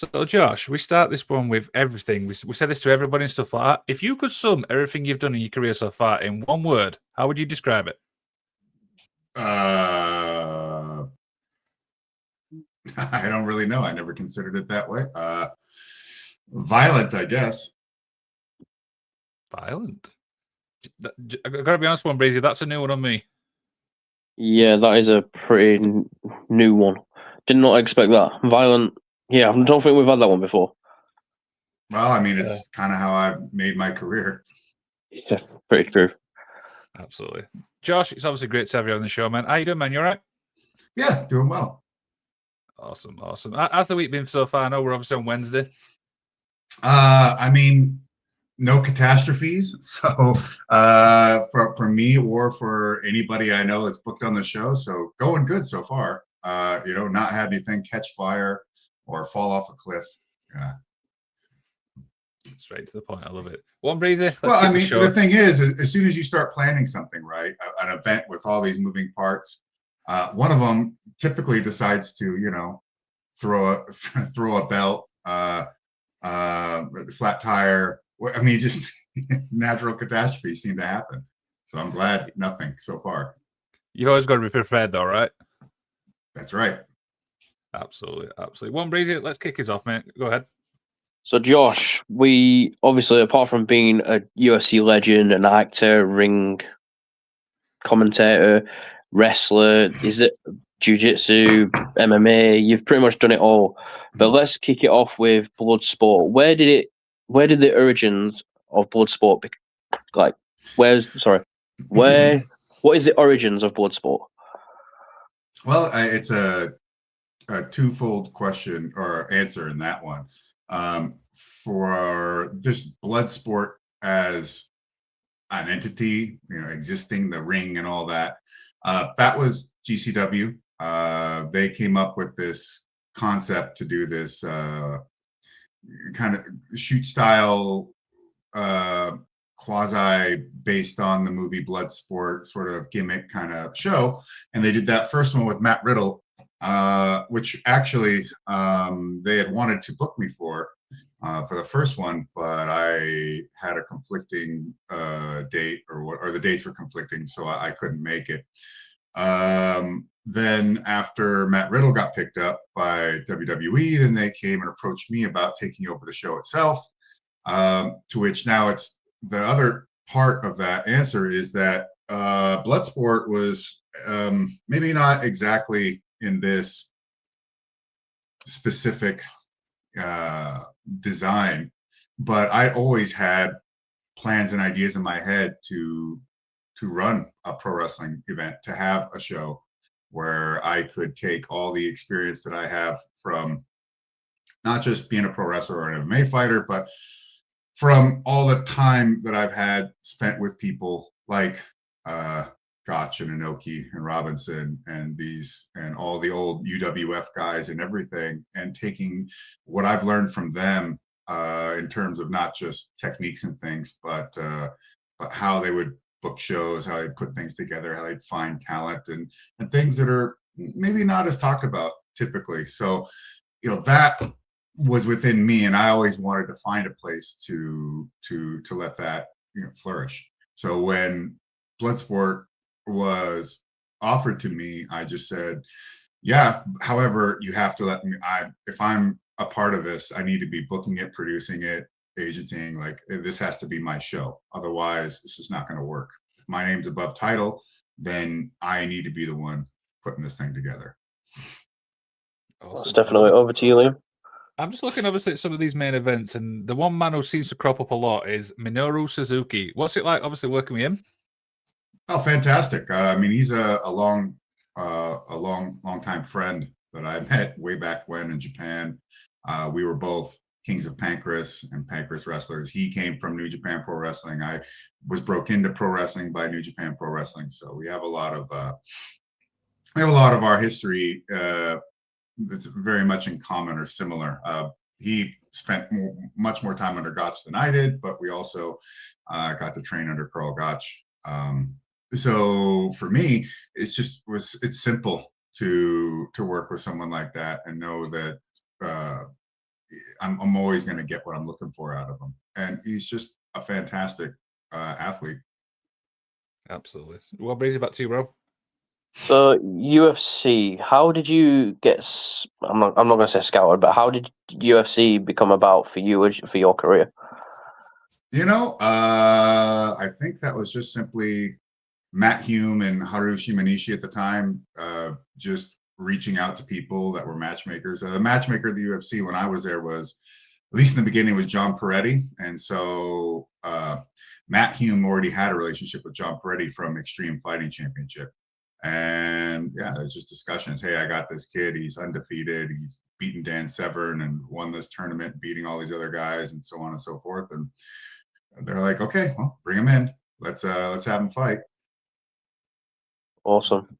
So, Josh, we start this one with everything. We said this to everybody and stuff like that. If you could sum everything you've done in your career so far in one word, how would you describe it? I don't really know. I never considered it that way. Violent, I guess. Violent. I gotta be honest, one Breezy, that's a new one on me. Yeah, that is a pretty new one. Did not expect that. Violent. Yeah, I don't think we've had that one before. Well, I mean, it's kind of how I made my career. Yeah, pretty true. Absolutely. Josh, it's obviously great to have you on the show, man. How you doing, man? You all right? Yeah, doing well. Awesome. How's the week been so far? I know we're obviously on Wednesday. I mean, no catastrophes. So for me or for anybody I know that's booked on the show, so going good so far. Not had anything catch fire or fall off a cliff. Yeah. Straight to the point. I love it. One Breezy. Well, I mean, the thing is, as soon as you start planning something, right, an event with all these moving parts, one of them typically decides to, throw a belt, flat tire. I mean, just natural catastrophes seem to happen. So I'm glad nothing so far. You've always got to be prepared, though, right? That's right. Absolutely. One Breezy, let's kick us off, mate. Go ahead. So, Josh, we obviously, apart from being a UFC legend, an actor, ring commentator, wrestler, is it jiu-jitsu, MMA? You've pretty much done it all. But let's kick it off with Bloodsport. Where did the origins of Bloodsport what is the origins of Bloodsport? Well, it's a twofold question or answer in that one. For this Bloodsport as an entity, existing, the ring and all that, that was GCW. They came up with this concept to do this kind of shoot style, quasi based on the movie Bloodsport sort of gimmick kind of show. And they did that first one with Matt Riddle, which actually they had wanted to book me for the first one, but I had a conflicting date, or the dates were conflicting, so I couldn't make it. Then after Matt Riddle got picked up by WWE, then they came and approached me about taking over the show itself. To which now it's the other part of that answer is that Bloodsport was maybe not exactly in this specific design, but I always had plans and ideas in my head to run a pro wrestling event, to have a show where I could take all the experience that I have from not just being a pro wrestler or an MMA fighter, but from all the time that I've had spent with people like Gotch and Inoki and Robinson and all the old UWF guys and everything, and taking what I've learned from them in terms of not just techniques and things, but how they would book shows, how they'd put things together, how they'd find talent and things that are maybe not as talked about typically. So, that was within me, and I always wanted to find a place to let that flourish. So when Bloodsport was offered to me, I just said, yeah, however, you have to let me, if I'm a part of this, I need to be booking it, producing it, agenting. Like, this has to be my show, otherwise this is not going to work. If my name's above title, then I need to be the one putting this thing together. Awesome. That's definitely over to you, Liam. I'm just looking obviously at some of these main events, and the one man who seems to crop up a lot is Minoru Suzuki. What's it like, obviously, working with him? Oh, fantastic! I mean, he's a long time friend that I met way back when in Japan. We were both Kings of Pancrase and Pancrase wrestlers. He came from New Japan Pro Wrestling. I was broke into pro wrestling by New Japan Pro Wrestling, so we have a lot of our history that's very much in common or similar. He spent much more time under Gotch than I did, but we also got to train under Carl Gotch. So for me, it's simple to work with someone like that and know that I'm always going to get what I'm looking for out of him. And he's just a fantastic athlete. Absolutely. What brings you back to you, bro? So UFC, how did you get? I'm not going to say scouted, but how did UFC become about for you for your career? I think that was just simply Matt Hume and Harushi Manishi at the time, just reaching out to people that were matchmakers. The matchmaker of the UFC when I was there was, at least in the beginning, was John Peretti. And so Matt Hume already had a relationship with John Peretti from Extreme Fighting Championship. And yeah, it's just discussions. Hey, I got this kid. He's undefeated. He's beaten Dan Severn and won this tournament, beating all these other guys, and so on and so forth. And they're like, okay, well, bring him in. Let's have him fight. Awesome.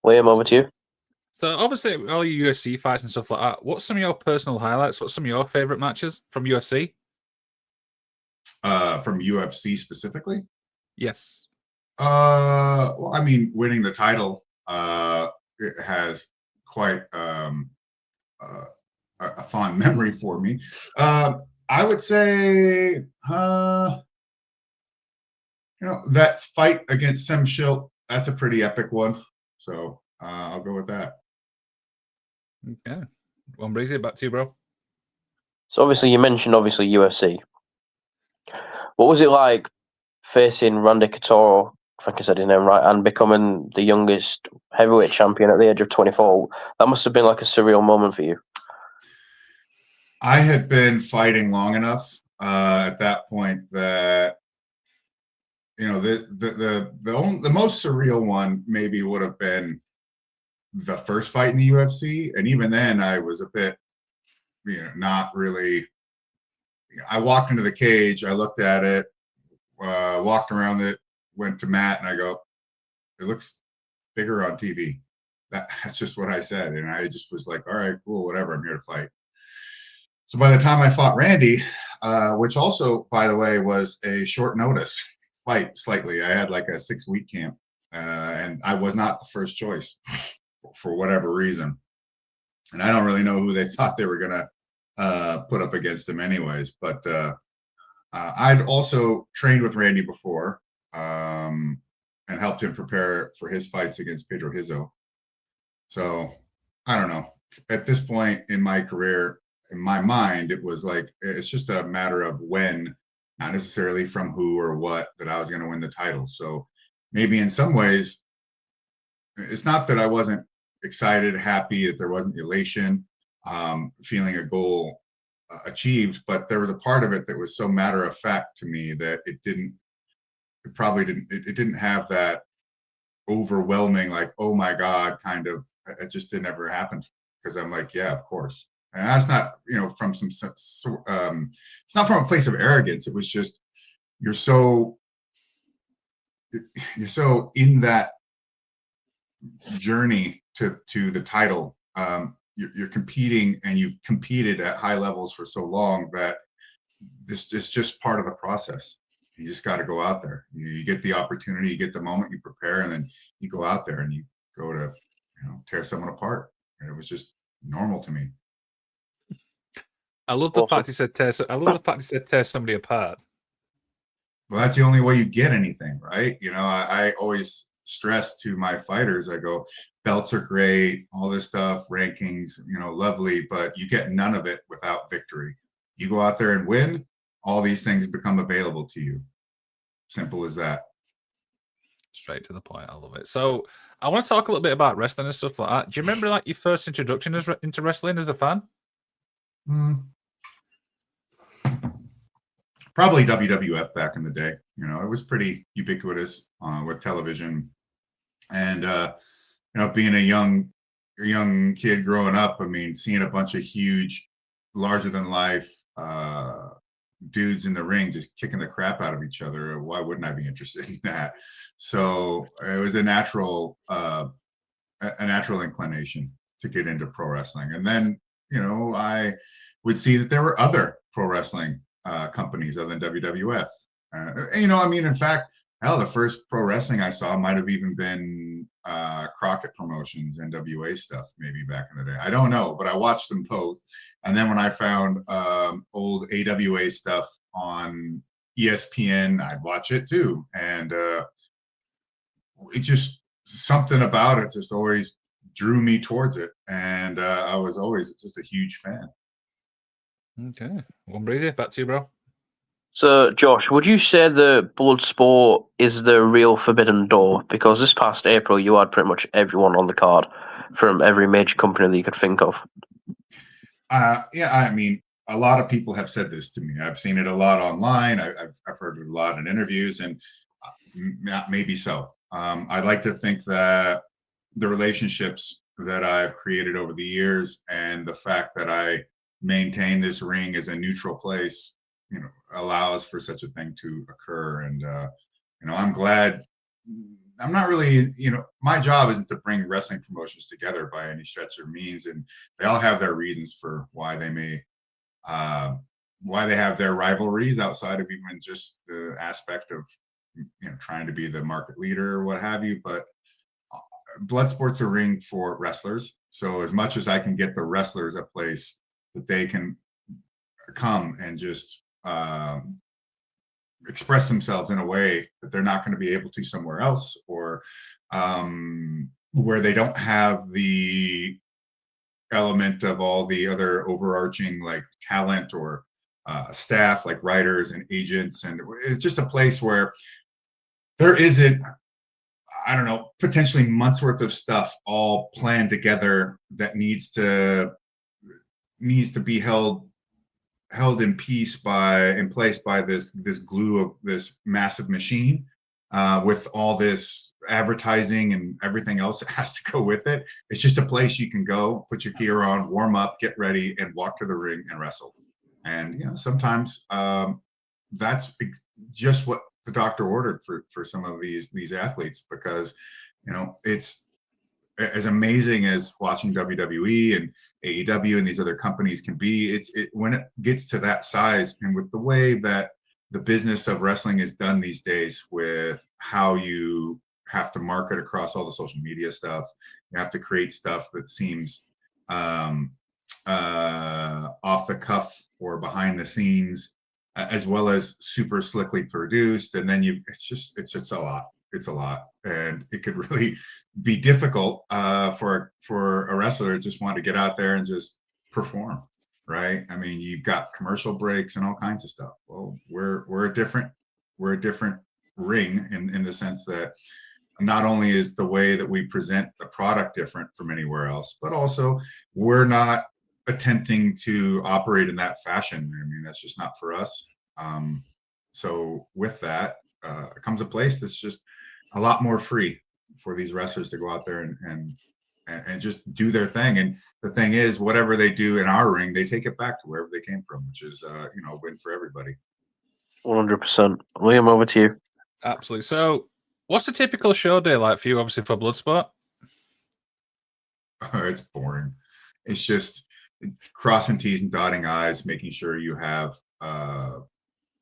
Liam, over to you. So obviously, all your UFC fights and stuff like that. What's some of your personal highlights? What's some of your favorite matches from UFC? From UFC specifically? Yes. Well, I mean, winning the title it has quite a fond memory for me. I would say, that fight against Sem Schilt, that's a pretty epic one. So I'll go with that. Okay. One brings it back to you, bro. So obviously, you mentioned UFC. What was it like facing Randy Couture, if I can say his name right, and becoming the youngest heavyweight champion at the age of 24? That must have been like a surreal moment for you. I had been fighting long enough at that point that the most surreal one maybe would have been the first fight in the UFC, and even then I was a bit, not really. I walked into the cage, I looked at it, walked around it, went to Matt, and I go, "It looks bigger on TV." That's just what I said, and I just was like, "All right, cool, whatever. I'm here to fight." So by the time I fought Randy, which also, by the way, was a short notice fight slightly. I had like a 6-week camp, and I was not the first choice for whatever reason. And I don't really know who they thought they were going to put up against him anyways. But I'd also trained with Randy before and helped him prepare for his fights against Pedro Hizo. So I don't know. At this point in my career, in my mind, it was like, it's just a matter of when, not necessarily from who or what, that I was going to win the title. So maybe in some ways, it's not that I wasn't excited, happy, that there wasn't elation, feeling a goal achieved, but there was a part of it that was so matter of fact to me that it didn't have that overwhelming, like, oh my God, kind of, it just didn't ever happen, because I'm like, yeah, of course. And that's not, from it's not from a place of arrogance. It was just, you're so in that journey to the title. You're competing, and you've competed at high levels for so long that this is just part of a process. You just got to go out there. You get the opportunity, you get the moment, you prepare, and then you go out there and you go to, tear someone apart. And it was just normal to me. I love the fact he said tear. I love the fact he said tear somebody apart. Well, that's the only way you get anything, right? I always stress to my fighters, I go, belts are great, all this stuff, rankings, lovely, but you get none of it without victory. You go out there and win, all these things become available to you. Simple as that. Straight to the point. I love it. So I want to talk a little bit about wrestling and stuff like that. Do you remember like your first introduction into wrestling as a fan? Probably WWF back in the day. It was pretty ubiquitous with television, and being a young kid growing up. I mean, seeing a bunch of huge, larger than life dudes in the ring just kicking the crap out of each other. Why wouldn't I be interested in that? So it was a natural inclination to get into pro wrestling, and then I would see that there were other pro wrestling companies other than WWF. In fact, hell, the first pro wrestling I saw might have even been Crockett Promotions, NWA stuff, maybe back in the day. I don't know, but I watched them both. And then when I found old AWA stuff on ESPN, I'd watch it too. And it just, something about it just always drew me towards it. And I was always just a huge fan. Okay. One breezy. Back to you, bro. So, Josh, would you say that Bloodsport is the real forbidden door? Because this past April, you had pretty much everyone on the card from every major company that you could think of. Yeah, I mean, a lot of people have said this to me. I've seen it a lot online. I've heard it a lot in interviews, and maybe so. I'd like to think that the relationships that I've created over the years and the fact that I maintain this ring as a neutral place, allows for such a thing to occur. And I'm glad. I'm not really, my job isn't to bring wrestling promotions together by any stretch or means, and they all have their reasons for why they may, why they have their rivalries outside of even just the aspect of, trying to be the market leader or what have you. But Bloodsport's a ring for wrestlers, so as much as I can get the wrestlers a place that they can come and just express themselves in a way that they're not going to be able to somewhere else, or where they don't have the element of all the other overarching like talent or staff like writers and agents. And it's just a place where there isn't, I don't know, potentially months worth of stuff all planned together that needs to be held in place by this glue of this massive machine, with all this advertising and everything else that has to go with it. It's just a place you can go, put your gear on, warm up, get ready, and walk to the ring and wrestle. And sometimes that's just what the doctor ordered for some of these athletes, because it's as amazing as watching WWE and AEW and these other companies can be. When it gets to that size, and with the way that the business of wrestling is done these days, with how you have to market across all the social media stuff, you have to create stuff that seems off the cuff or behind the scenes, as well as super slickly produced. And then it's just a lot. It's a lot, and it could really be difficult for a wrestler to just want to get out there and just perform, right? I mean, you've got commercial breaks and all kinds of stuff. Well, we're a different ring in the sense that not only is the way that we present the product different from anywhere else, but also we're not attempting to operate in that fashion. I mean, that's just not for us. So with that comes a place that's just a lot more free for these wrestlers to go out there and just do their thing. And the thing is, whatever they do in our ring, they take it back to wherever they came from, which is a win for everybody. 100%. Liam, over to you. Absolutely. So, what's the typical show day like for you, obviously, for Bloodsport? It's boring. It's just crossing T's and dotting I's, making sure you have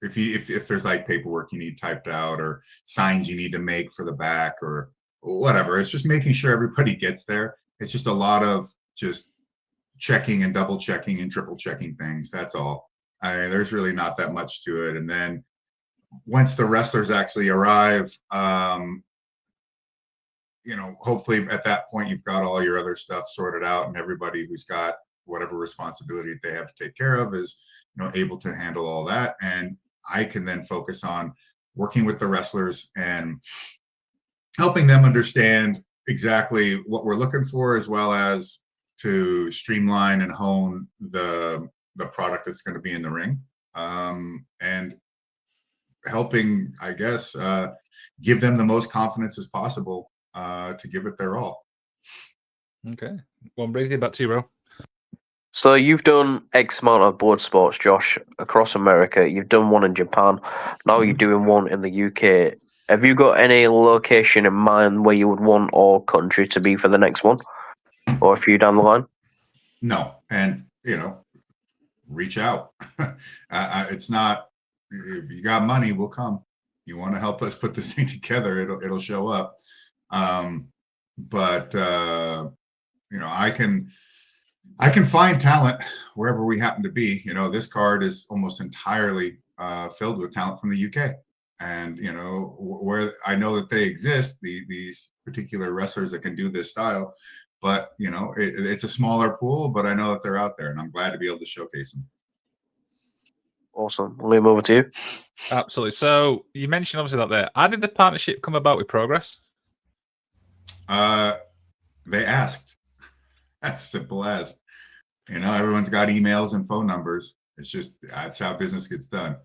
if there's like paperwork you need typed out or signs you need to make for the back or whatever. It's just making sure everybody gets there. It's just a lot of just checking and double checking and triple checking things. That's all. There's really not that much to it. And then once the wrestlers actually arrive, hopefully at that point you've got all your other stuff sorted out, and everybody who's got whatever responsibility they have to take care of is able to handle all that. And I can then focus on working with the wrestlers and helping them understand exactly what we're looking for, as well as to streamline and hone the product that's going to be in the ring, and helping, I guess, give them the most confidence as possible to give it their all. Okay. One breezy, back to you, bro. So you've done X amount of board sports, Josh, across America. You've done one in Japan. Now you're doing one in the UK. Have you got any location in mind where you would want or country to be for the next one, or a few down the line? No, and reach out. It's not, if you got money, we'll come. You want to help us put this thing together, it'll show up. But I can. I can find talent wherever we happen to be. This card is almost entirely filled with talent from the UK. And, where I know that they exist, these particular wrestlers that can do this style, but, it's a smaller pool, but I know that they're out there, and I'm glad to be able to showcase them. Awesome. Liam, over to you. Absolutely. So you mentioned obviously that there. How did the partnership come about with Progress? They asked. As simple as. Everyone's got emails and phone numbers. It's just, that's how business gets done.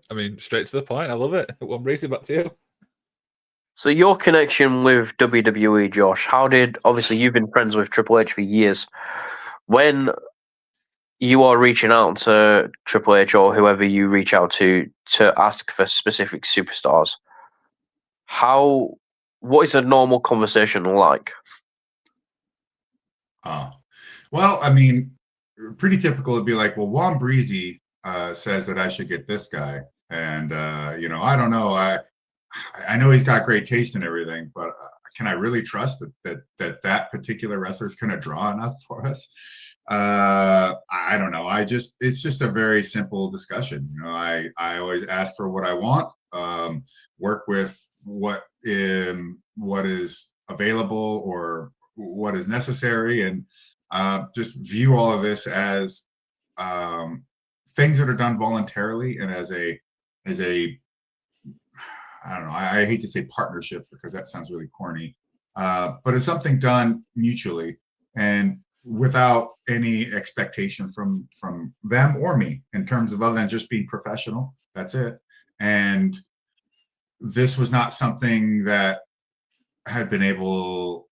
I mean, straight to the point. I love it. One Breezy, back to you. So your connection with WWE, Josh, obviously you've been friends with Triple H for years. When you are reaching out to Triple H or whoever you reach out to ask for specific superstars, what is a normal conversation like? Well, I mean, pretty typical would be like, well, Juan Breezy says that I should get this guy. And, I don't know. I know he's got great taste and everything, but can I really trust that particular wrestler is going to draw enough for us? I don't know. It's just a very simple discussion. I always ask for what I want, work with what is available or what is necessary, and just view all of this as things that are done voluntarily and as a I don't know. I hate to say partnership because that sounds really corny, but it's something done mutually and without any expectation from them or me in terms of other than just being professional. That's it. And this was not something that had been able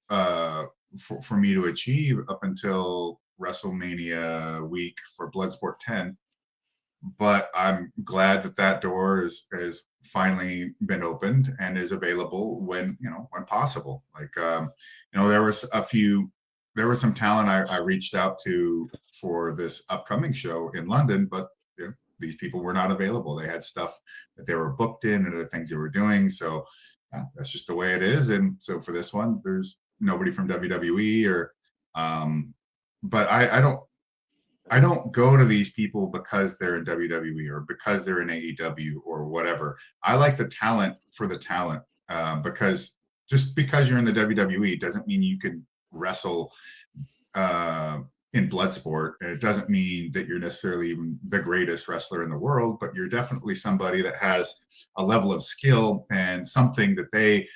for me to achieve up until WrestleMania week for BloodSport 10. But I'm glad that door is finally been opened and is available when possible. Like there was some talent I reached out to for this upcoming show in London, but these people were not available. They had stuff that they were booked in and other things they were doing. So that's just the way it is. And so for this one, there's nobody from WWE or but I don't go to these people because they're in WWE or because they're in AEW or whatever. I like the talent for the talent because just because you're in the WWE doesn't mean you can wrestle in Bloodsport. And it doesn't mean that you're necessarily even the greatest wrestler in the world, but you're definitely somebody that has a level of skill and something that they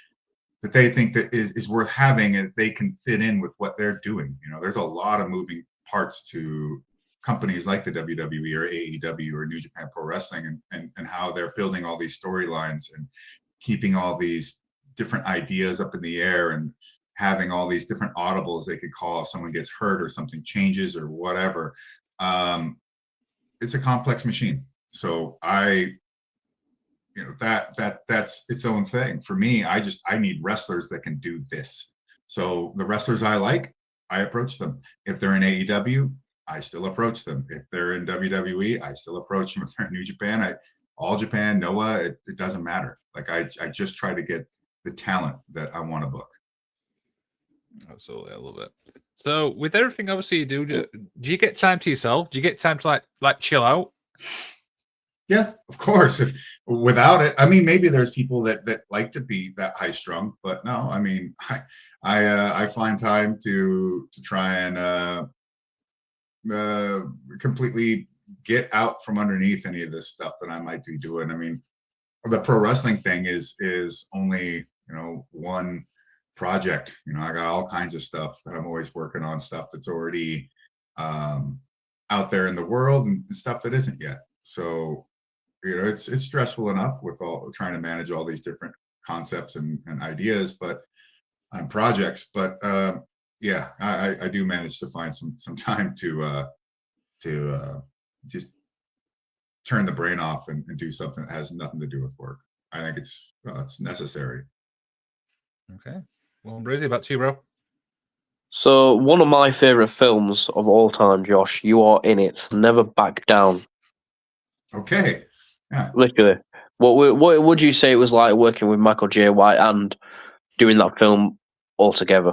think that is worth having and they can fit in with what they're doing. There's a lot of moving parts to companies like the WWE or AEW or New Japan Pro Wrestling and how they're building all these storylines and keeping all these different ideas up in the air and having all these different audibles they could call if someone gets hurt or something changes or whatever. It's a complex machine. So that's its own thing. For me, I need wrestlers that can do this. So the wrestlers I like, I approach them. If they're in AEW, I still approach them. If they're in WWE, I still approach them. If they're in New Japan, All Japan, Noah, it doesn't matter. Like I just try to get the talent that I want to book. Absolutely, I love it. So with everything obviously you do you get time to yourself? Do you get time to like chill out? Yeah, of course. Without it, I mean, maybe there's people that like to be that high strung, but no, I mean, I find time to try and completely get out from underneath any of this stuff that I might be doing. I mean, the pro wrestling thing is only one project. I got all kinds of stuff that I'm always working on, stuff that's already out there in the world and stuff that isn't yet. So it's stressful enough with all trying to manage all these different concepts and ideas, but on projects. But yeah, I do manage to find some time to just turn the brain off and do something that has nothing to do with work. I think it's necessary. Okay. Well, Brizzy, back to you, bro. So one of my favorite films of all time, Josh, you are in it. Never Back Down. Okay. Yeah. Literally. What would you say it was like working with Michael J. White and doing that film all together?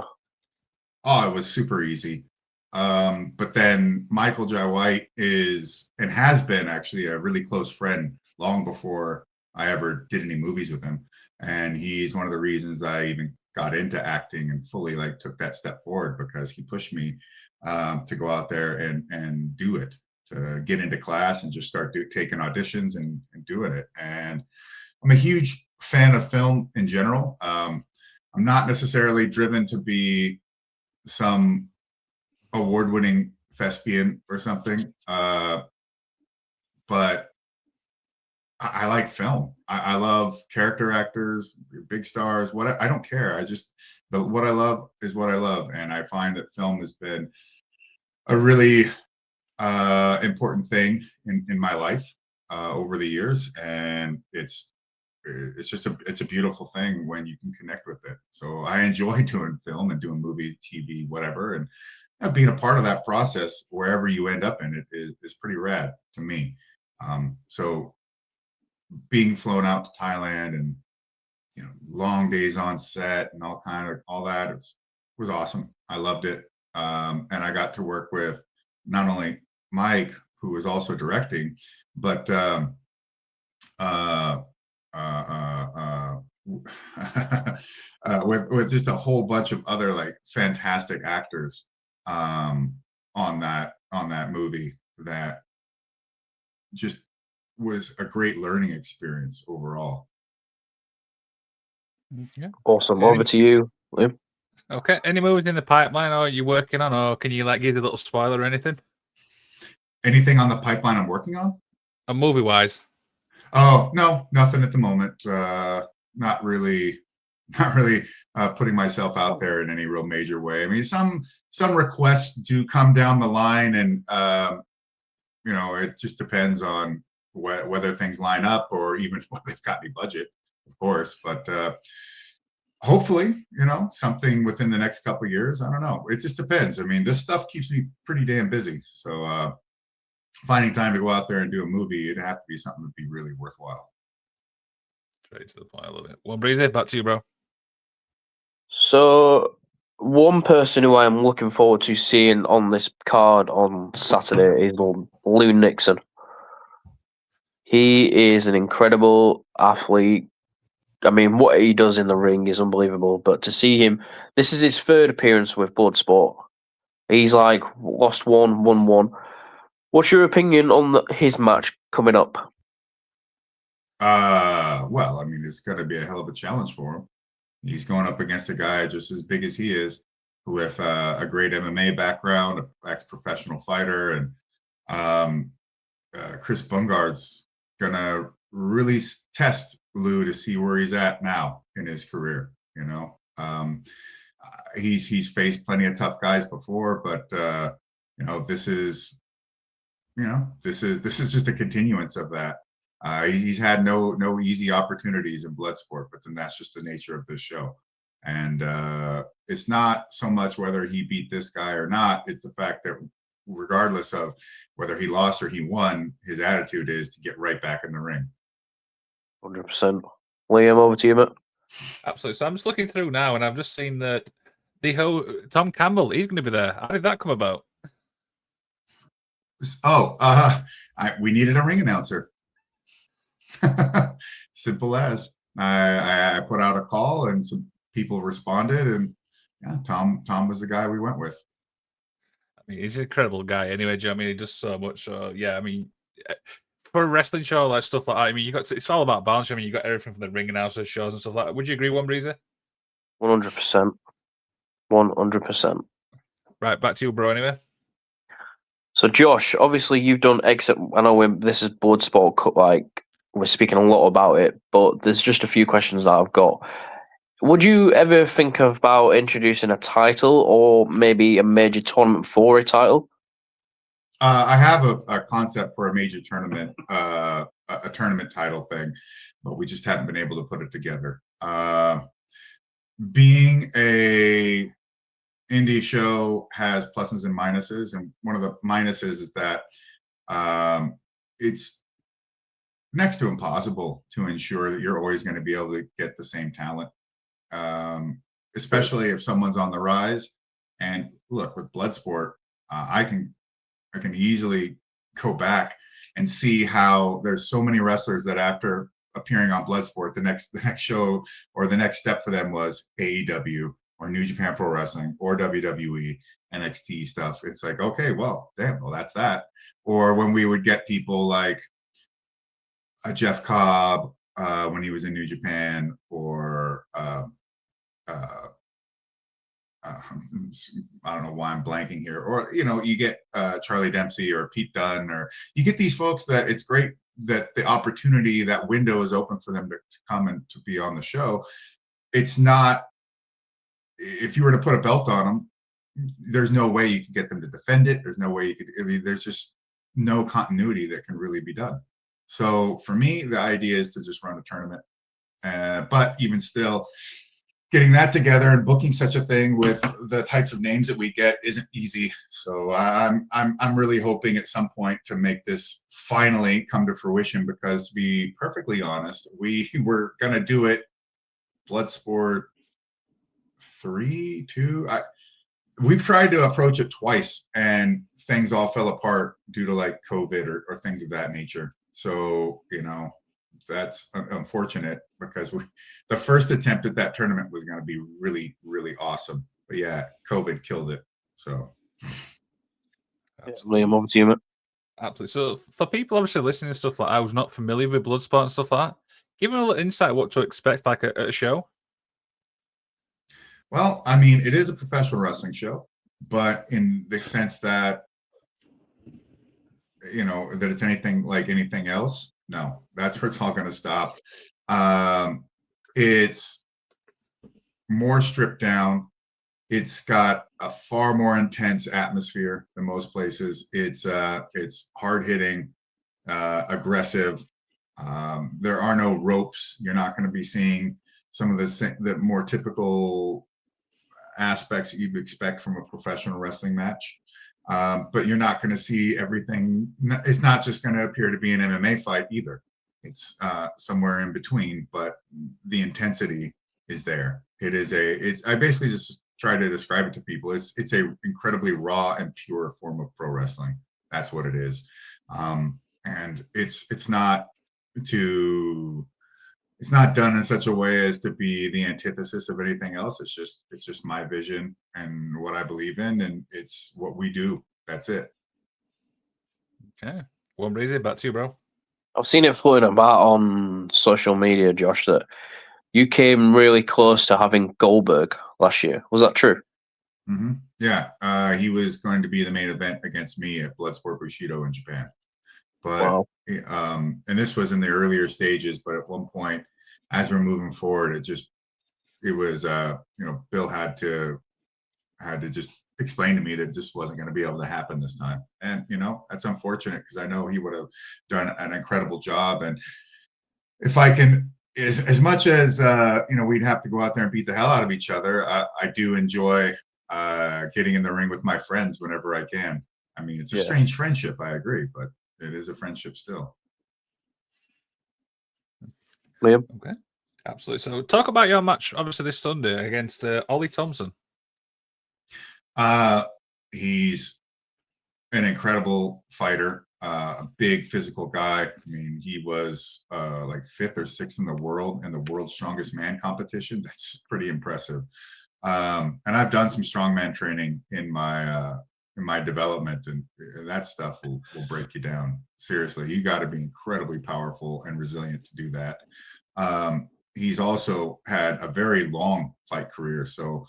Oh, it was super easy. But then Michael Jai White is and has been actually a really close friend long before I ever did any movies with him. And he's one of the reasons I even got into acting and fully like took that step forward, because he pushed me to go out there and do it, to get into class and just start taking auditions and doing it. And I'm a huge fan of film in general. I'm not necessarily driven to be some award-winning thespian or something, but I like film. I love character actors, big stars. What I don't care. What I love is what I love, and I find that film has been a really important thing in my life over the years, and it's a beautiful thing when you can connect with it. So I enjoy doing film and doing movies, TV, whatever, and being a part of that process wherever you end up in it is pretty rad to me. So being flown out to Thailand and long days on set and all that was awesome. I loved it, and I got to work with not only Mike, who was also directing, but uh, with just a whole bunch of other like fantastic actors on that movie, that just was a great learning experience overall. Yeah. Awesome. Over to you, Liam. Okay. Any movies in the pipeline, or are you working on, or can you like give a little spoiler or anything? Anything on the pipeline I'm working on? A movie wise. Oh, no, nothing at the moment. Not really, not really putting myself out there in any real major way. I mean, some requests do come down the line, and it just depends on whether things line up, or even whether they've got any budget, of course. But hopefully, something within the next couple of years. I don't know. It just depends. I mean, this stuff keeps me pretty damn busy. So finding time to go out there and do a movie, it'd have to be something that'd be really worthwhile. Straight to the point. I love it. Well, Breezy, back to you, bro. So, one person who I am looking forward to seeing on this card on Saturday is Lou Nixon. He is an incredible athlete. I mean, what he does in the ring is unbelievable. But to see him, this is his third appearance with Bloodsport. He's like lost one, won one. What's your opinion on his match coming up? Well, I mean, it's going to be a hell of a challenge for him. He's going up against a guy just as big as he is, with a great MMA background, an ex-professional fighter, and Chris Bungard's going to really test Lou to see where he's at now in his career. He's faced plenty of tough guys before, but this is just a continuance of that. He's had no easy opportunities in Bloodsport, but then that's just the nature of this show. And it's not so much whether he beat this guy or not. It's the fact that regardless of whether he lost or he won, his attitude is to get right back in the ring. 100%. Liam, over to you, mate. Absolutely. So I'm just looking through now, and I've just seen that the whole Tom Campbell, he's going to be there. How did that come about? We needed a ring announcer. Simple as. I put out a call, and some people responded, and yeah, Tom was the guy we went with. I mean, he's an incredible guy. Anyway, Joe, I mean, he does so much. So yeah, I mean, for a wrestling show, like stuff like that, I mean, it's all about balance. I mean, you got everything from the ring announcers, shows, and stuff like that. Would you agree, One Breezer? 100%. 100%. Right, back to you, bro. Anyway. So, Josh, obviously you've done exit. I know this is Bloodsport, like we're speaking a lot about it, but there's just a few questions that I've got. Would you ever think about introducing a title, or maybe a major tournament for a title? I have a concept for a major tournament, a tournament title thing, but we just haven't been able to put it together. Being a indie show has pluses and minuses, and one of the minuses is that it's next to impossible to ensure that you're always going to be able to get the same talent, especially if someone's on the rise. And look, with Bloodsport, I can easily go back and see how there's so many wrestlers that after appearing on Bloodsport, the next show or the next step for them was AEW or New Japan Pro Wrestling or WWE, NXT stuff. It's like, okay, well, damn, well, that's that. Or when we would get people like Jeff Cobb when he was in New Japan, or I don't know why I'm blanking here, or you get Charlie Dempsey or Pete Dunne, or you get these folks that it's great that the opportunity, that window is open for them to come and to be on the show. It's not, if you were to put a belt on them, there's no way you could get them to defend it. There's no way you could, I mean, there's just no continuity that can really be done. So for me, the idea is to just run a tournament. But even still, getting that together and booking such a thing with the types of names that we get isn't easy. So I'm really hoping at some point to make this finally come to fruition, because to be perfectly honest, we were gonna do it Bloodsport 3, 2. We've tried to approach it twice and things all fell apart due to like COVID or things of that nature. So, that's unfortunate, because the first attempt at that tournament was going to be really, really awesome. But yeah, COVID killed it. So. Liam, over to you, mate. Absolutely. So for people obviously listening to stuff like I was not familiar with Bloodsport and stuff like that, give me a little insight what to expect like at a show. Well, I mean, it is a professional wrestling show, but in the sense that, that it's anything like anything else, no, that's where it's all going to stop. It's more stripped down. It's got a far more intense atmosphere than most places. It's hard hitting, aggressive. There are no ropes. You're not going to be seeing some of the more typical aspects that you'd expect from a professional wrestling match. But you're not going to see everything. It's not just going to appear to be an MMA fight either. It's somewhere in between, but the intensity is there. I basically just try to describe it to people. It's a incredibly raw and pure form of pro wrestling. That's what it is. And it's not done in such a way as to be the antithesis of anything else. It's just my vision and what I believe in, and it's what we do. That's it. Okay. Well, Breezy, back to you, bro. I've seen it floating about on social media, Josh, that you came really close to having Goldberg last year. Was that true? Mm-hmm. Yeah. He was going to be the main event against me at Bloodsport Bushido in Japan. But Wow. And this was in the earlier stages, but at one point, as we're moving forward, it was Bill had to just explain to me that this wasn't going to be able to happen this time. And that's unfortunate, because I know he would have done an incredible job. And if I can, as much as we'd have to go out there and beat the hell out of each other, I do enjoy getting in the ring with my friends whenever I can. I mean, it's a strange friendship, I agree, but it is a friendship still. Liam? Okay. Absolutely. So talk about your match, obviously, this Sunday against Oli Thompson. He's an incredible fighter, a big physical guy. I mean, he was like 5th or 6th in the world in the world's strongest man competition. That's pretty impressive. And I've done some strongman training in my development, and that stuff will break you down. Seriously, you got to be incredibly powerful and resilient to do that. He's also had a very long fight career. So,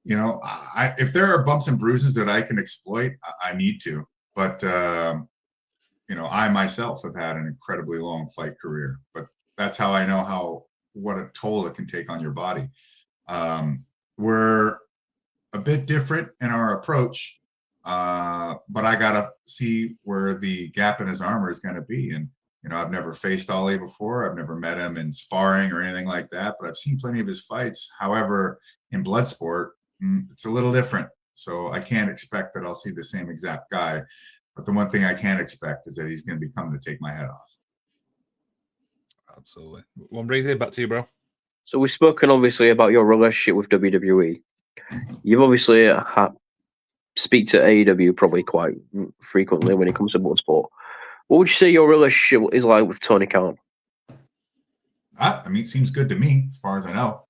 if there are bumps and bruises that I can exploit, I need to. But, I myself have had an incredibly long fight career. But that's how I know what a toll it can take on your body. We're a bit different in our approach, but I got to see where the gap in his armor is going to be. And I've never faced Oli before. I've never met him in sparring or anything like that, but I've seen plenty of his fights. However, in Bloodsport, it's a little different. So I can't expect that I'll see the same exact guy. But the one thing I can expect is that he's going to be coming to take my head off. Absolutely. Well, Breezy, back to you, bro. So we've spoken, obviously, about your relationship with WWE. You've obviously speak to AEW probably quite frequently when it comes to Bloodsport. What would you say your relationship is like with Tony Khan? I mean, it seems good to me, as far as I know.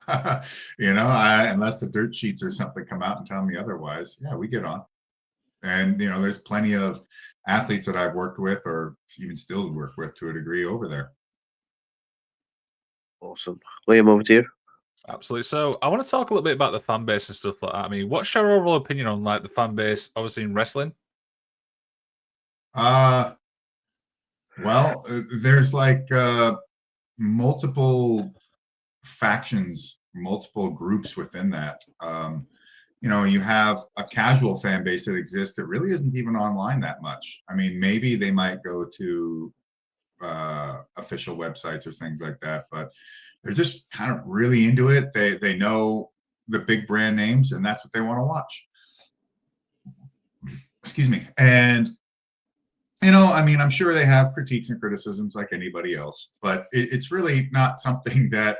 Unless the dirt sheets or something come out and tell me otherwise, yeah, we get on. And there's plenty of athletes that I've worked with, or even still work with to a degree over there. Awesome, Liam, over to you. Absolutely. So I want to talk a little bit about the fan base and stuff like that. I mean, what's your overall opinion on like the fan base, obviously in wrestling? Well, there's like multiple factions, multiple groups within that. You have a casual fan base that exists that really isn't even online that much. I mean, maybe they might go to official websites or things like that, but they're just kind of really into it. They know the big brand names, and that's what they want to watch. Excuse me. And I mean, I'm sure they have critiques and criticisms like anybody else, but it's really not something that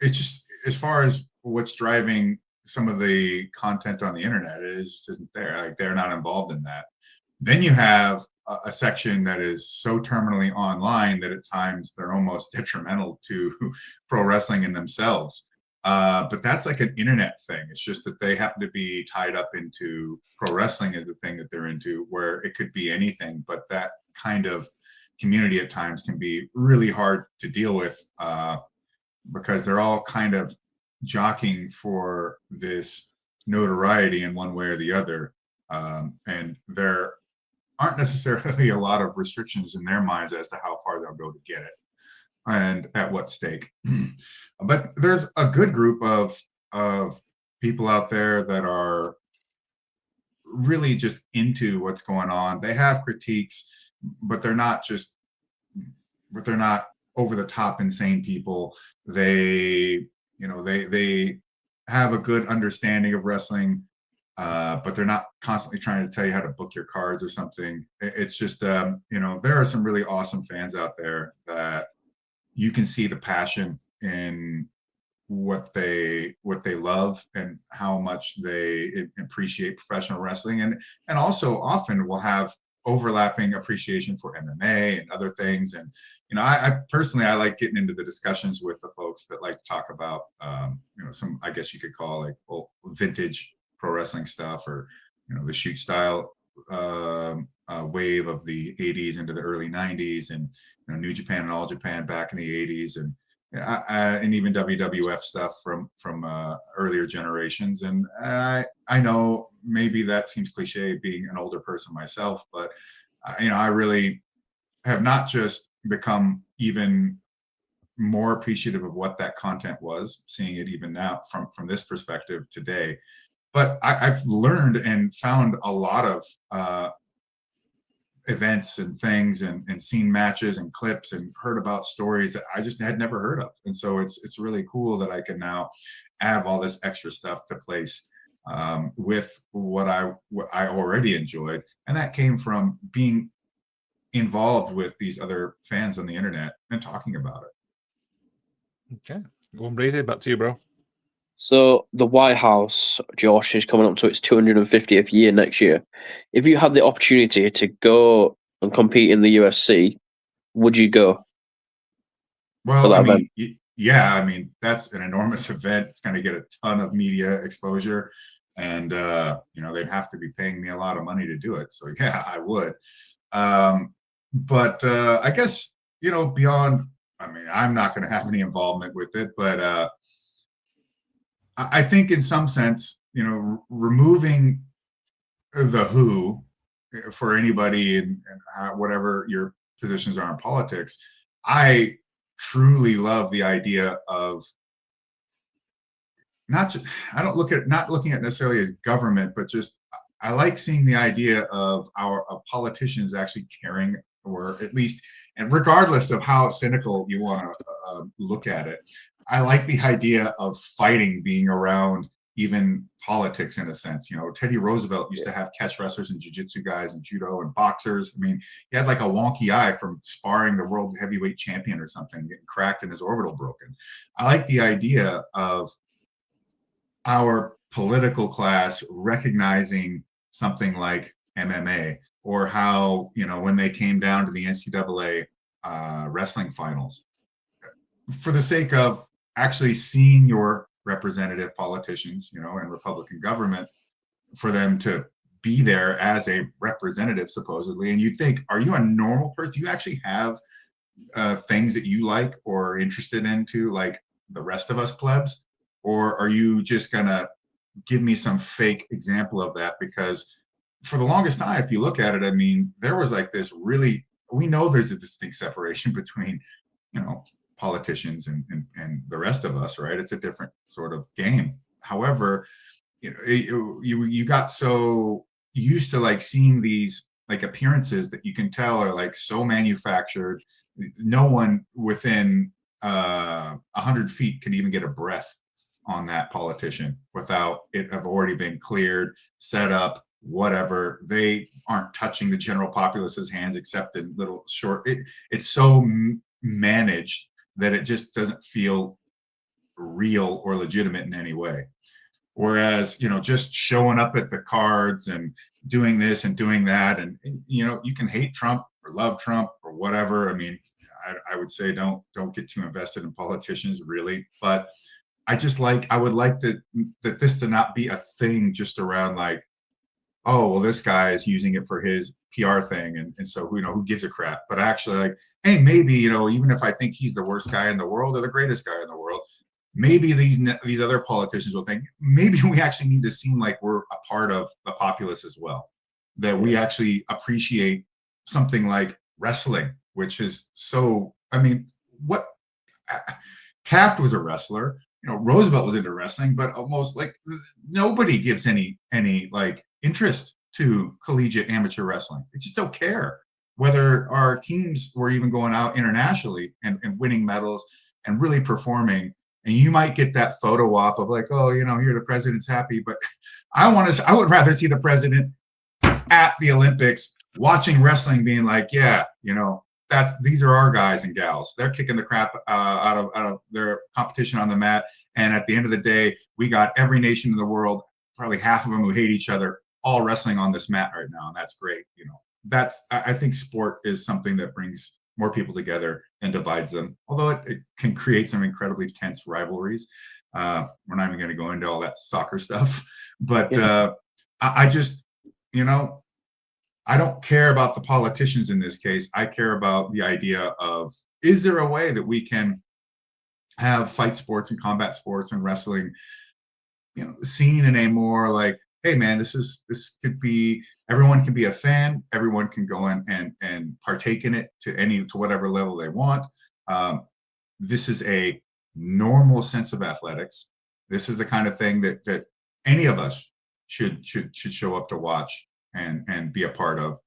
it's just, as far as what's driving some of the content on the internet, it just isn't there. Like, they're not involved in that. Then you have a section that is so terminally online that at times they're almost detrimental to pro wrestling in themselves. But that's like an internet thing. It's just that they happen to be tied up into pro wrestling as the thing that they're into, where it could be anything. But that kind of community at times can be really hard to deal with, because they're all kind of jockeying for this notoriety in one way or the other. And there aren't necessarily a lot of restrictions in their minds as to how far they'll go to get it and at what stake. But there's a good group of people out there that are really just into what's going on. They have critiques, but they're not over the top insane people. They have a good understanding of wrestling, but they're not constantly trying to tell you how to book your cards or something. It's just, there are some really awesome fans out there that you can see the passion in what they love and how much they appreciate professional wrestling, and also often will have overlapping appreciation for MMA and other things. And I personally, I like getting into the discussions with the folks that like to talk about some, I guess you could call, like, vintage pro wrestling stuff, or the shoot style wave of the 80s into the early 90s, and New Japan and All Japan back in the 80s, and and even WWF stuff from earlier generations. And I know maybe that seems cliche, being an older person myself, but I really have not just become even more appreciative of what that content was, seeing it even now from this perspective today. But I've learned and found a lot of events and things, and seen matches and clips and heard about stories that I just had never heard of. And so it's really cool that I can now add all this extra stuff to place with what I already enjoyed. And that came from being involved with these other fans on the internet and talking about it. Okay. Go on, Breezy, back to you, bro. So the White House, Josh, is coming up to its 250th year next year. If you had the opportunity to go and compete in the UFC, would you go? Well, I mean, yeah, I mean, that's an enormous event. It's going to get a ton of media exposure, and they'd have to be paying me a lot of money to do it. So yeah, I would. But I guess, beyond, I mean, I'm not going to have any involvement with it, but I think in some sense, removing the who for anybody, and whatever your positions are in politics, I truly love the idea of not looking at necessarily as government, but just, I like seeing the idea of politicians actually caring, or at least, and regardless of how cynical you want to look at it, I like the idea of fighting being around even politics in a sense. Teddy Roosevelt used to have catch wrestlers and jiu-jitsu guys and judo and boxers. I mean, he had like a wonky eye from sparring the world heavyweight champion or something, getting cracked and his orbital broken. I like the idea of our political class recognizing something like MMA, or how, when they came down to the NCAA wrestling finals, for the sake of actually seeing your representative politicians, in Republican government, for them to be there as a representative supposedly, and you think, are you a normal person? Do you actually have things that you like or interested into like the rest of us plebs, or are you just gonna give me some fake example of that? Because for the longest time, if you look at it, I mean, there was like this really, we know there's a distinct separation between, politicians and the rest of us, right? It's a different sort of game. However, you got so used to like seeing these like appearances that you can tell are like so manufactured. No one within 100 feet can even get a breath on that politician without it have already been cleared, set up, whatever. They aren't touching the general populace's hands except in little short. It's so managed that it just doesn't feel real or legitimate in any way. Whereas, just showing up at the cards and doing this and doing that, and you can hate Trump or love Trump or whatever. I mean, I would say don't get too invested in politicians, really. But I would like that this to not be a thing just around like, oh, well, this guy is using it for his PR thing, and so who gives a crap? But actually, like, hey, maybe, even if I think he's the worst guy in the world or the greatest guy in the world, maybe these other politicians will think maybe we actually need to seem like we're a part of the populace as well, that we actually appreciate something like wrestling, which is so. I mean, what Taft was a wrestler. Roosevelt was into wrestling, but almost like nobody gives any like interest to collegiate amateur wrestling. They just don't care whether our teams were even going out internationally and winning medals and really performing. And you might get that photo op of like, oh, here the president's happy, but I would rather see the president at the Olympics watching wrestling, being like, yeah, these are our guys and gals. They're kicking the crap out of their competition on the mat. And at the end of the day, we got every nation in the world, probably half of them who hate each other, all wrestling on this mat right now. And that's great. I think sport is something that brings more people together and divides them, although it can create some incredibly tense rivalries. We're not even going to go into all that soccer stuff, but I just, I don't care about the politicians in this case. I care about the idea of, is there a way that we can have fight sports and combat sports and wrestling, seen in a more like, hey man, this could be, everyone can be a fan, everyone can go in and partake in it to whatever level they want. This is a normal sense of athletics. This is the kind of thing that any of us should show up to watch and be a part of.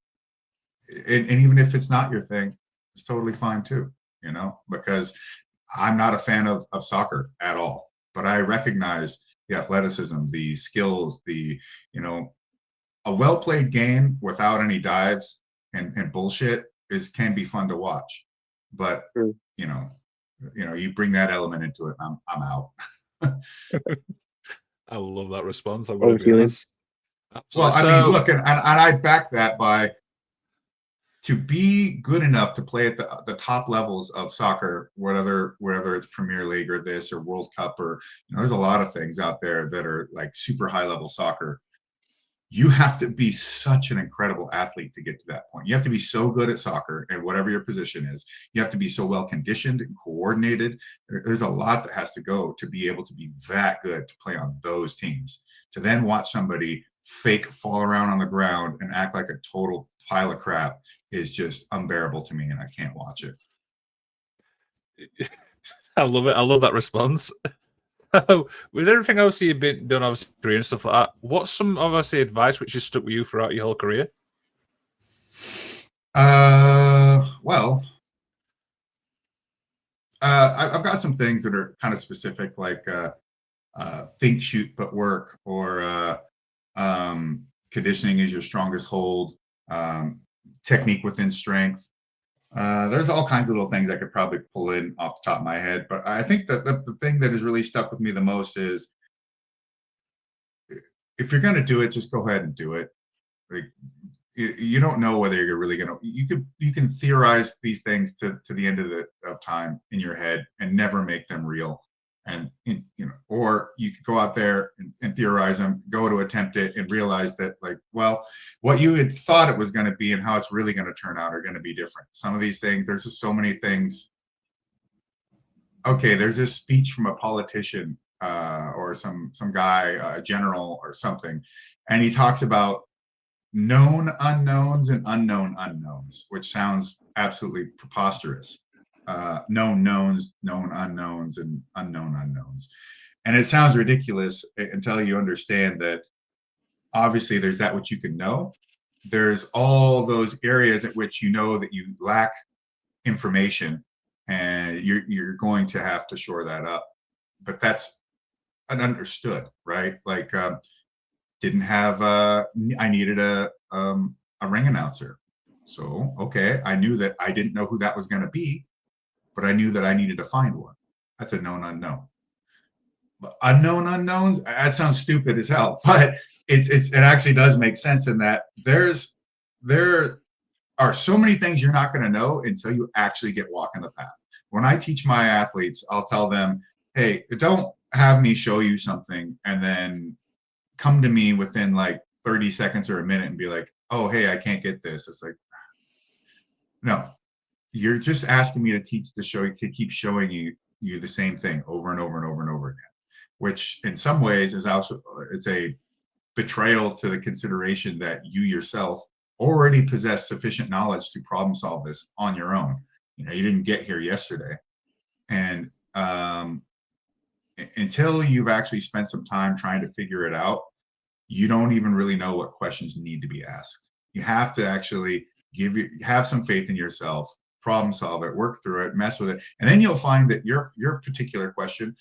And even if it's not your thing, it's totally fine too, because I'm not a fan of soccer at all, but I recognize the athleticism, the skills, a well-played game without any dives and bullshit can be fun to watch. But, you bring that element into it, I'm out. I love that response. I'm going to be honest. Well, I mean, look, and I back that by, to be good enough to play at the top levels of soccer, whether it's Premier League or this or World Cup, or there's a lot of things out there that are like super high level soccer. You have to be such an incredible athlete to get to that point. You have to be so good at soccer and whatever your position is. You have to be so well conditioned and coordinated. There's a lot that has to go to be able to be that good to play on those teams. To then watch somebody fake fall around on the ground and act like a total pile of crap is just unbearable to me, and I can't watch it. I love it. I love that response. With everything else you've been done, obviously, career and stuff like that, what's some obviously advice which has stuck with you throughout your whole career? Well, I've got some things that are kind of specific, like think, shoot, but work, or conditioning is your strongest hold, technique within strength. There's all kinds of little things I could probably pull in off the top of my head, but I think that the thing that has really stuck with me the most is if you're going to do it, just go ahead and do it. Like, you don't know whether you're really going to, you can theorize these things to the end of time in your head and never make them real. And, or you could go out there and theorize them, go to attempt it and realize that, like, well, what you had thought it was going to be and how it's really going to turn out are going to be different. Some of these things, there's just so many things. Okay, there's this speech from a politician or some guy, a general or something, and he talks about known unknowns and unknown unknowns, which sounds absolutely preposterous. Known knowns, known unknowns, and unknown unknowns. And it sounds ridiculous until you understand that obviously there's that which you can know. There's all those areas at which you know that you lack information, and you're going to have to shore that up. But that's an understood, right? Like, didn't have I needed a ring announcer. So, okay, I knew that I didn't know who that was going to be, but I knew that I needed to find one. That's a known unknown. But unknown unknowns, that sounds stupid as hell, but it actually does make sense in that there are so many things you're not going to know until you actually get walking the path. When I teach my athletes, I'll tell them, hey, don't have me show you something and then come to me within like 30 seconds or a minute and be like, oh, hey, I can't get this. It's like, no, you're just asking me to keep showing you the same thing over and over and over and over again, which in some ways is also, it's a betrayal to the consideration that you yourself already possess sufficient knowledge to problem solve this on your own. You didn't get here yesterday. And until you've actually spent some time trying to figure it out, you don't even really know what questions need to be asked. You have to actually have some faith in yourself, problem solve it, work through it, mess with it. And then you'll find that your particular question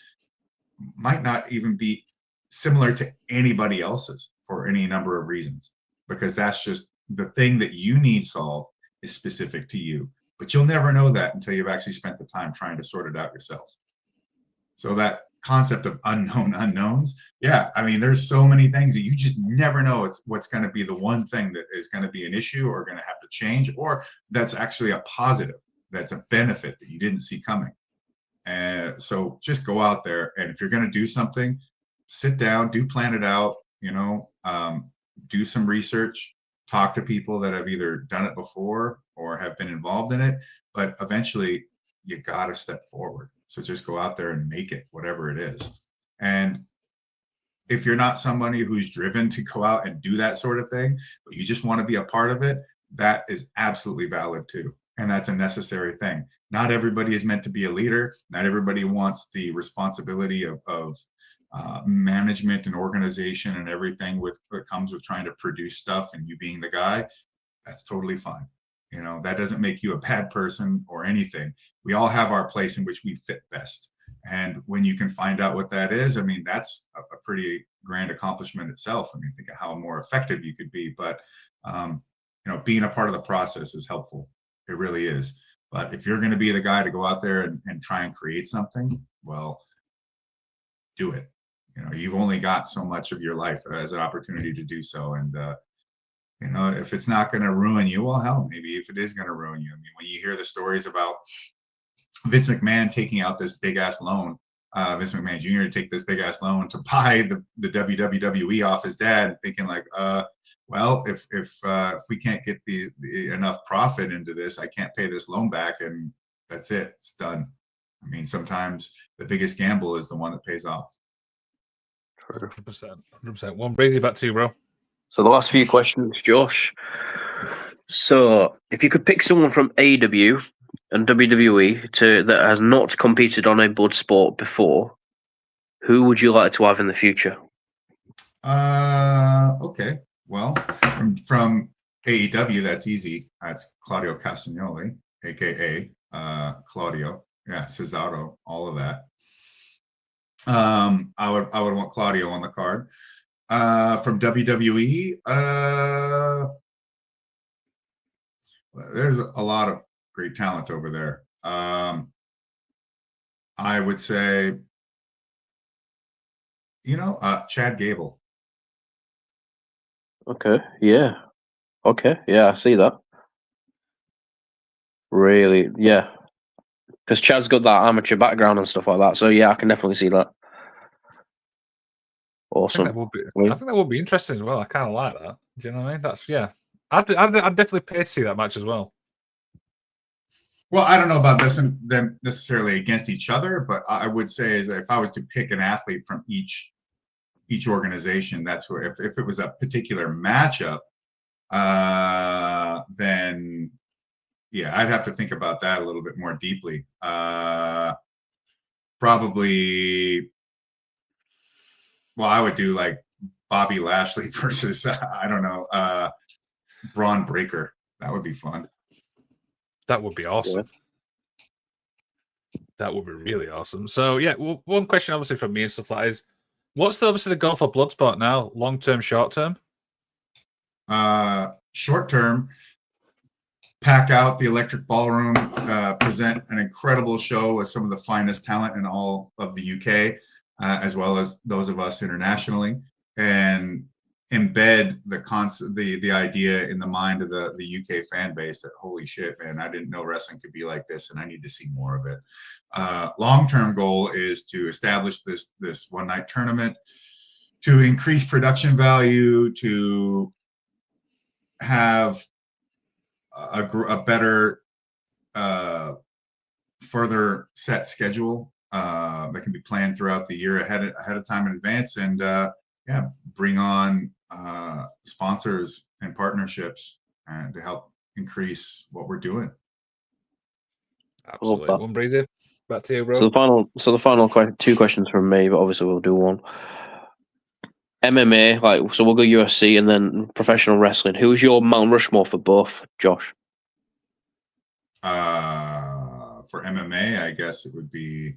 might not even be similar to anybody else's for any number of reasons, because that's just the thing that you need solved is specific to you. But you'll never know that until you've actually spent the time trying to sort it out yourself. So that concept of unknown unknowns, yeah, I mean, there's so many things that you just never know what's going to be the one thing that is going to be an issue or going to have to change, or that's actually a positive, that's a benefit that you didn't see coming. And so just go out there, and if you're going to do something, sit down, plan it out, do some research, talk to people that have either done it before or have been involved in it, but eventually you got to step forward. So just go out there and make it, whatever it is. And if you're not somebody who's driven to go out and do that sort of thing, but you just want to be a part of it, that is absolutely valid too. And that's a necessary thing. Not everybody is meant to be a leader. Not everybody wants the responsibility of management and organization and everything that comes with trying to produce stuff and you being the guy. That's totally fine. That doesn't make you a bad person or anything. We all have our place in which we fit best. And when you can find out what that is, I mean, that's a pretty grand accomplishment itself. I mean, think of how more effective you could be. But, being a part of the process is helpful. It really is. But if you're going to be the guy to go out there and try and create something, well, do it. You've only got so much of your life as an opportunity to do so. And, if it's not going to ruin you, well, hell, maybe if it is going to ruin you. I mean, when you hear the stories about Vince McMahon taking out this big ass loan, Vince McMahon Jr. to take this big ass loan to buy the WWE off his dad, thinking like, well, if we can't get the enough profit into this, I can't pay this loan back, and that's it. It's done. I mean, sometimes the biggest gamble is the one that pays off. 100%. 100%. One brings you back to you, bro. So the last few questions, Josh. So if you could pick someone from AEW and WWE that has not competed on a blood sport before, who would you like to have in the future? Okay. Well, from AEW, that's easy. That's Claudio Castagnoli, aka Claudio. Yeah, Cesaro, all of that. I would want Claudio on the card. From WWE, there's a lot of great talent over there. I would say, Chad Gable. Okay. Yeah. Okay. Yeah, I see that. Really. Yeah. Because Chad's got that amateur background and stuff like that. So yeah, I can definitely see that. I think Awesome. that would be. Yeah. I think that would be interesting as well. I kind of like that. Do you know what I mean? That's yeah. I'd definitely pay to see that match as well. Well, I don't know about this and them necessarily against each other, but I would say is that if I was to pick an athlete from each organization, that's where if it was a particular matchup, then yeah, I'd have to think about that a little bit more deeply. Probably, well, I would do like Bobby Lashley versus I don't know, Braun Breaker. That would be fun. That would be awesome. That would be really awesome. So yeah, one question obviously from me and stuff like that is, what's obviously the goal for Bloodsport now? Long term, short term? Short term, pack out the Electric Ballroom, present an incredible show with some of the finest talent in all of the UK, as well as those of us internationally, and embed the idea in the mind of the UK fan base that holy shit, man, I didn't know wrestling could be like this, and I need to see more of it. Long-term goal is to establish this one night tournament, to increase production value, to have a better further set schedule that can be planned throughout the year ahead of time in advance, and yeah, bring on sponsors and partnerships and to help increase what we're doing. Absolutely. One breezy. Back to you, bro. So the final two questions from me, but obviously we'll do one. MMA, so we'll go UFC and then professional wrestling. Who's your Mount Rushmore for both, Josh? For MMA, I guess it would be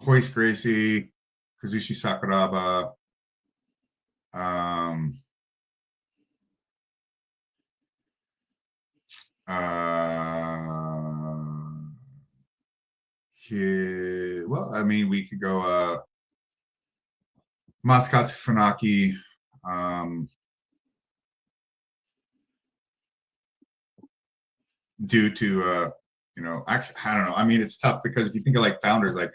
Royce Gracie, Kazushi Sakuraba, well, I mean, we could go Masakatsu Funaki, due to actually, I don't know. I mean, it's tough because if you think of like founders, like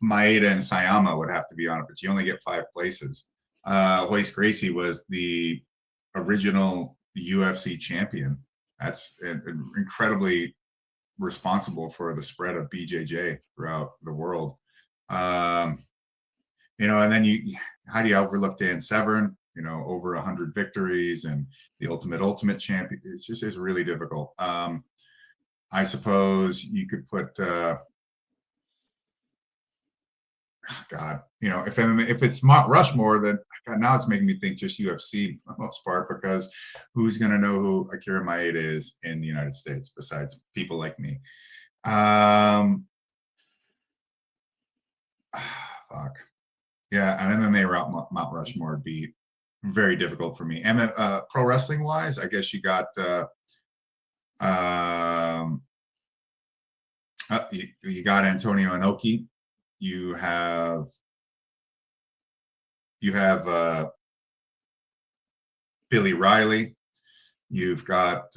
Maeda and Sayama would have to be on it, but you only get 5 places. Royce Gracie was the original UFC champion. That's incredibly responsible for the spread of BJJ throughout the world. And then how do you overlook Dan Severn? Over 100 victories and the ultimate champion. It's really difficult. I suppose you could put God, if it's Mount Rushmore, then God, now it's making me think just UFC for the most part, because who's going to know who Akira Maeda is in the United States besides people like me? Fuck. Yeah, an MMA route Mount Rushmore would be very difficult for me. Pro wrestling wise, I guess you got you got Antonio Inoki. You have Billy Riley. You've got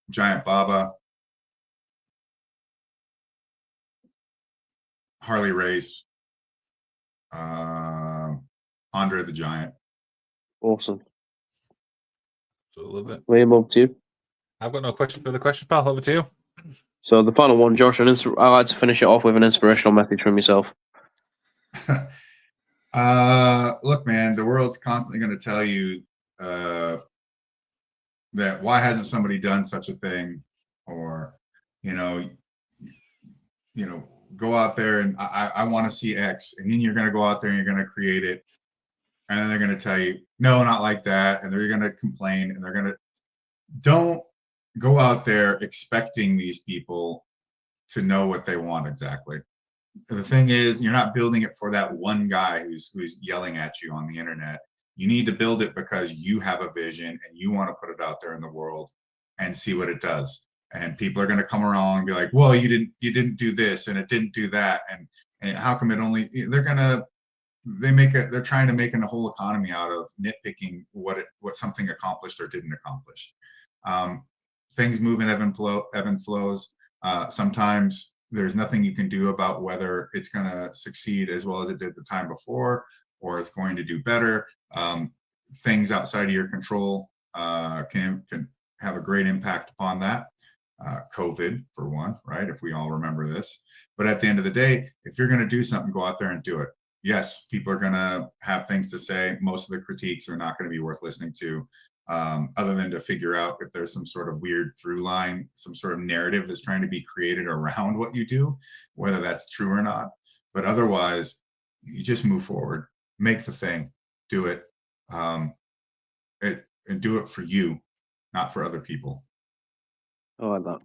Giant Baba, Harley Race, Andre the Giant. Awesome. So a little bit. Liam, over to you. I've got no question for the question, pal. Over to you. So the final one, Josh, I like to finish it off with an inspirational message from yourself. Look, man, the world's constantly going to tell you that why hasn't somebody done such a thing, or go out there and I want to see X, and then you're going to go out there and you're going to create it, and then they're going to tell you no, not like that, and they're going to complain, and they're going to don't go out there expecting these people to know what they want exactly. The thing is, you're not building it for that one guy who's yelling at you on the internet. You need to build it because you have a vision and you want to put it out there in the world and see what it does. And people are going to come around and be like, well, you didn't do this and it didn't do that. And how come it only, they're trying to make a whole economy out of nitpicking what something accomplished or didn't accomplish. Things move in ebb and flows. Sometimes there's nothing you can do about whether it's going to succeed as well as it did the time before, or it's going to do better. Things outside of your control can have a great impact upon that. COVID, for one, right? If we all remember this. But at the end of the day, if you're going to do something, go out there and do it. Yes, people are going to have things to say. Most of the critiques are not going to be worth listening to, other than to figure out if there's some sort of weird through line, some sort of narrative that's trying to be created around what you do, whether that's true or not. But otherwise, you just move forward, make the thing, do it, and do it for you, not for other people. I like that.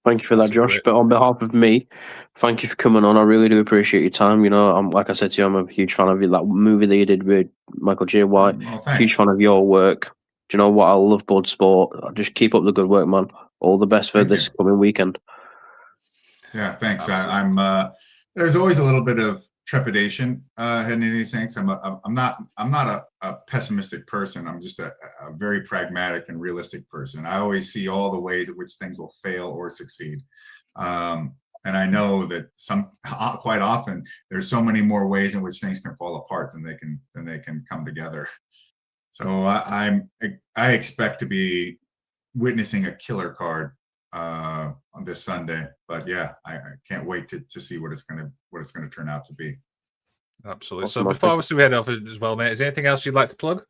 Thank you for that, Josh. Great. But on behalf of me, thank you for coming on. I really do appreciate your time. You know, I'm like I said to you, I'm a huge fan of you. That movie that you did with Michael J. White. Huge fan of your work. Do you know what? I love Bloodsport. Just keep up the good work, man. All the best for this coming weekend. Yeah, thanks. I'm. There's always a little bit of trepidation heading into these things. I'm not a pessimistic person. I'm just a very pragmatic and realistic person. I always see all the ways in which things will fail or succeed, and I know that quite often there's so many more ways in which things can fall apart than they can come together. So I expect to be witnessing a killer card on this Sunday. But yeah, I can't wait to see what it's gonna turn out to be. Absolutely. So before obviously we head off as well, mate, is there anything else you'd like to plug?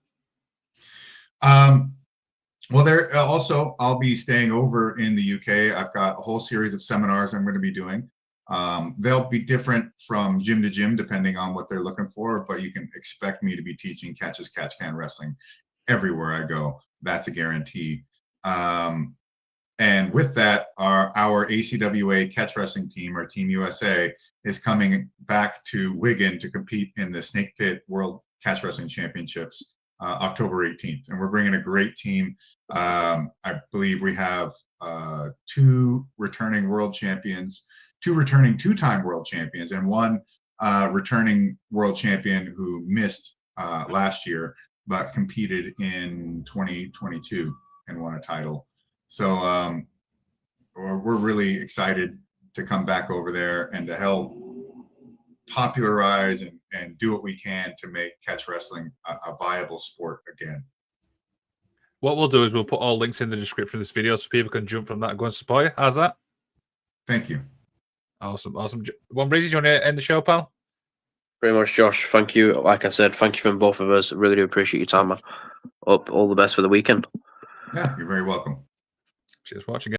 Well, there also I'll be staying over in the UK. I've got a whole series of seminars I'm going to be doing. They'll be different from gym to gym depending on what they're looking for, but you can expect me to be teaching catch can wrestling everywhere I go. That's a guarantee. And with that, our ACWA catch wrestling team, our Team USA, is coming back to Wigan to compete in the Snake Pit World Catch Wrestling Championships October 18th. And we're bringing a great team. I believe we have two returning world champions, two returning two-time world champions, and one returning world champion who missed last year but competed in 2022 and won a title. So we're really excited to come back over there and to help popularize and do what we can to make catch wrestling a viable sport again. What we'll do is we'll put all links in the description of this video so people can jump from that and go and support you. How's that? Thank you. Awesome. One Breezy, do you want to end the show, pal? Pretty much, Josh. Thank you. Like I said, thank you from both of us. Really do appreciate your time, man. All the best for the weekend. Yeah, you're very welcome. Cheers for watching.